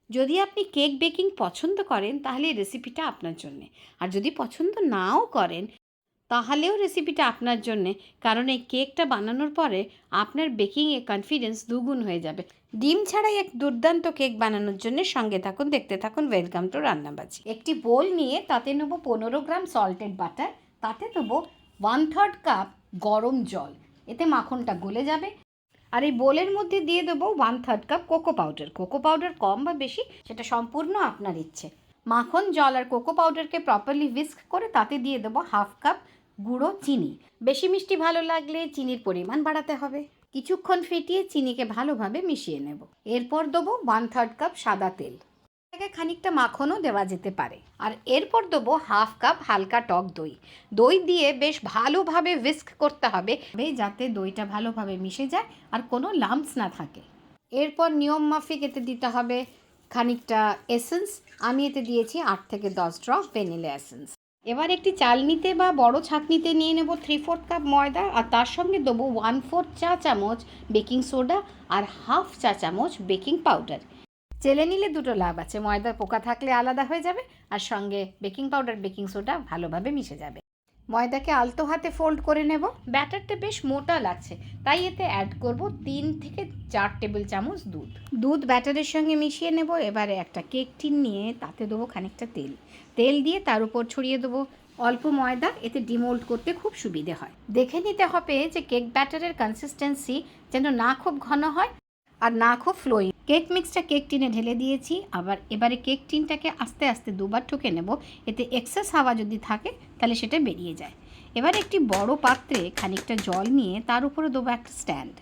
যদি আপনি cake baking পছন্দ করেন তাহলে এই রেসিপিটা আপনার জন্যে, আর যদি পছন্দ নাও করেন তাহলেও রেসিপিটা আপনার জন্যে, কারণ এই কেকটা বানানোর পরে আপনার বেকিংয়ে কনফিডেন্স দ্বিগুণ হয়ে যাবে। ডিম ছাড়াই এক দুর্দান্ত কেক বানানোর জন্য সঙ্গে থাকুন, দেখতে থাকুন ওয়েলকাম টু রান্নাবাজি। একটি বোল নিয়ে তাতে নেব 15 গ্রাম সল্টেড বাটার, তাতে দেবো 1/3 কাপ গরম জল, এতে মাখনটা গলে যাবে। আর এই বোলের মধ্যে দিয়ে দেবো 1/3 cup cocoa powder. Cocoa powder কম বা বেশি সেটা সম্পূর্ণ আপনার ইচ্ছে। মাখন, জল আর কোকো পাউডারকে প্রপারলি হুইস্ক করে তাতে দিয়ে দেবো 1/2 কাপ গুঁড়ো চিনি। বেশি মিষ্টি ভালো লাগলে চিনির পরিমাণ বাড়াতে হবে। কিছুক্ষণ ফেটিয়ে চিনিকে ভালোভাবে মিশিয়ে নেব। এরপর দেবো 1/3 কাপ সাদা তেল, খানিকটা মাখনও দেওয়া যেতে পারে। আর এরপর দেবো 1/2 কাপ হালকা টক দই। দই দিয়ে বেশ ভালোভাবে হুইস্ক করতে হবে যাতে দইটা ভালোভাবে মিশে যায় আর কোনো লাম্পস না থাকে। এরপর নিয়ম মাফিক এতে দিতে হবে খানিকটা এসেন্স। আমি এতে দিয়েছি 8 থেকে 10 ড্রপ ভ্যানিলা এসেন্স। এবার একটি চালনিতে বা বড় ছাঁকনিতে নিয়ে নেব 3/4 কাপ ময়দা, আর তার সঙ্গে দেবো 1/4 চা চামচ বেকিং সোডা আর 1/2 চা চামচ বেকিং পাউডার। চেলে নিলে দুটো লাভ আছে, ময়দার পোকা থাকলে আলাদা হয়ে যাবে, আর সঙ্গে বেকিং পাউডার বেকিং সোডা ভালোভাবে মিশে যাবে। ময়দাকে আলতো হাতে ফোল্ড করে নেব। ব্যাটারটা বেশ মোটা লাগছে, তাই এতে অ্যাড করব 3 থেকে 4 টেবিল চামচ দুধ ব্যাটারের সঙ্গে মিশিয়ে নেব। এবারে একটা কেক টিন নিয়ে তাতে দেবো খানিকটা তেল দিয়ে তার উপর ছড়িয়ে দেবো অল্প ময়দা, এতে ডিমোল্ড করতে খুব সুবিধে হয়। দেখে নিতে হবে যে কেক ব্যাটারের কনসিস্টেন্সি যেন না খুব ঘন হয় আর না খুব ফ্লোয়িং। কেক মিক্সটা কেক টিনে ঢেলে দিয়েছি। এবারে কেক টিনটাকে আস্তে আস্তে দুবার ঠুকে নেব, এতে এক্সেস হাওয়া যদি থাকে তাহলে সেটা বেরিয়ে যায়। এবার একটি বড় পাত্রে খানিকটা জল নিয়ে তার উপরে দেবো একটা স্ট্যান্ড।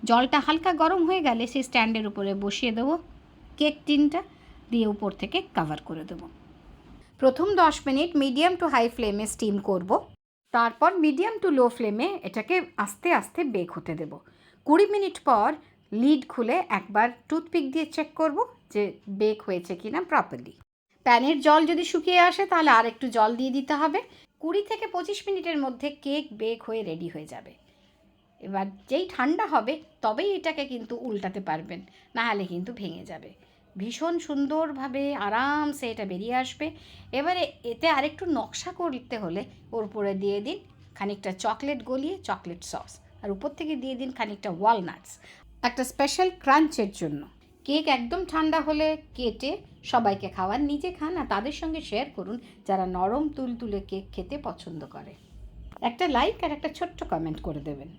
জলটা হালকা গরম হয়ে গেলে সেই স্ট্যান্ডের উপরে বসিয়ে দেবো কেক টিনটা, দিয়ে উপর থেকে কভার করে দেবো। প্রথম 10 মিনিট মিডিয়াম টু হাই ফ্লেমে স্টিম করব, তারপর মিডিয়াম টু লো ফ্লেমে এটাকে আস্তে আস্তে বেক হতে দেব। 20 মিনিট পর লিড খুলে একবার টুথপিক দিয়ে চেক করব যে বেক হয়েছে কিনা প্রপারলি। প্যানের জল যদি শুকিয়ে আসে তাহলে আর একটু জল দিয়ে দিতে হবে। 20 থেকে 25 মিনিটের মধ্যে কেক বেক হয়ে রেডি হয়ে যাবে। এবার যেই ঠান্ডা হবে তবেই এটাকে কিন্তু উল্টাতে পারবেন, না হলে কিন্তু ভেঙে যাবে। ভীষণ সুন্দরভাবে আরামসে এটা বেরিয়ে আসবে। এবারে এতে আরেকটু নকশা করতে হলে ওর উপরে দিয়ে দিন খানিকটা চকলেট গলিয়ে চকলেট সস, আর উপর থেকে দিয়ে দিন খানিকটা ওয়ালনাটস, একটা স্পেশাল ক্রাঞ্চের জন্য। কেক একদম ঠান্ডা হলে কেটে সবাইকে খাওয়ান, নিজে খান আর তাদের সঙ্গে শেয়ার করুন যারা নরম তুলতুলে কেক খেতে পছন্দ করে। একটা লাইক আর একটা ছোট্ট কমেন্ট করে দেবেন।